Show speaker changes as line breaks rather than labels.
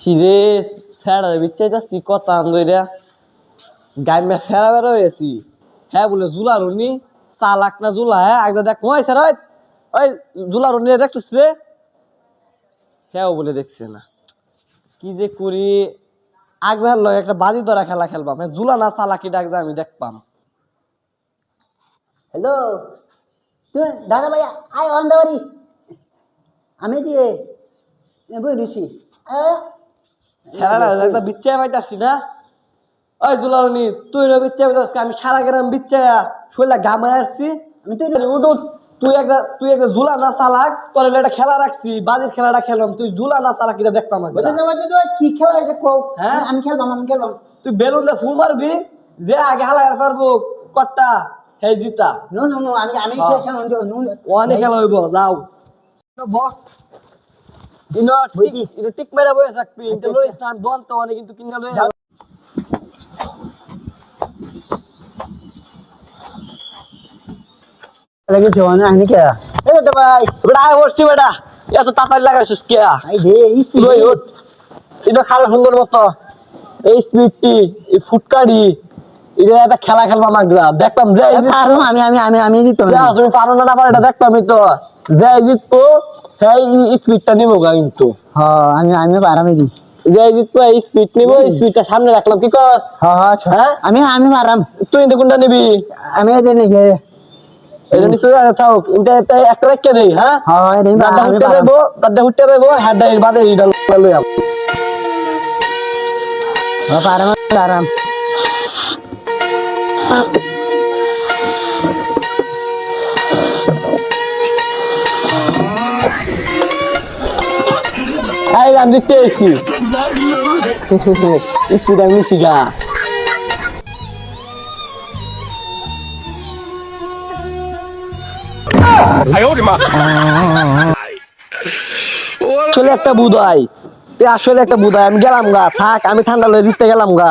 সিরে স্যার বিচ্ছাই যাচ্ছি কত আন্দোলন গাইমা সেরা বেরো হয়েছি হ্যাঁ বলে জুলা রুনি 4 লাখ না জুলা হ্যাঁ একদম দেখ ওই স্যার ওই জুলা রুনি দেখছিস রে হ্যাঁ বলে দেখছে না কি যে করি আগবার লয় একটা বাজি ধরা খেলা খেলবাম জুলা না চালাকি ডাক আমি দেখপাম।
হ্যালো তুই দাদা ভাই আয় অন দা বাড়ি আমি দিয়ে বই রুচি
খেলাটা একটা বিচ্ছাই পাইতাছি না ওই জুলা রুনি তুই বিচ্ছাই পাইতাস আমি সারা গ্রাম বিচ্ছায়া শরীরটা গামায় আসছি আমি তুই উঠ তুই একটা জুলা না চালাক তোর একটা খেলা রাখছি বাজির খেলাটা খেললাম তুই জুলা না চালাক এটা দেখতাম
কি খেলা এটা কও হ্যাঁ আমি খেলবাম
তুই বেলুন দিয়ে ফুল মারবি যে আগে হালাই পারবো কট্টা হে জিতা
নো নো নো আমি খেললাম
অনেক খেলা হইব যাও বস ইনো টিক মেরে বসে থাকবি ইনতে লই স্থান দন তো অনেক কিন্তু কিনা লই
লাগে জোন আনি কে এ দাদা ভাই
বেটা আয় বসছি বেটা এত তাড়াতাড়ি লাগাইছিস কে
আই দে স্পিড
লই উঠ ইনো খালা সুন্দর মতো এই স্পিডটি এই ফুটকাড়ি এটা একটা খেলা খেলবা মাগরা দেখতাম যে
আমি জিততাম
যা তুমি পারো না পারো এটা দেখতামই তো যে জিততো সেই স্পিডটা নিবো গা কিন্তু
হ্যাঁ আমি পারামি দি
যে জিততো এই স্পিড নিবো স্পিডটা সামনে রাখলাম কি কস
হ্যাঁ আমি পারাম
তুই কিন্তু কোনটা নিবি
আমি এদে নাকি
এটা নিশ্চয় থাক এটা একটা রেখে দেই হ্যাঁ
হ্যাঁ রে
দাদা হুটে দেবো হেডটা এর বাদে এটা লই আম
পারাম
এই গান দেখতে এসছি স্পিড আমি শিখা আসলে একটা বুধাই আমি গেলাম গা থাক আমি ঠান্ডা লয়ে দিতে গেলাম গা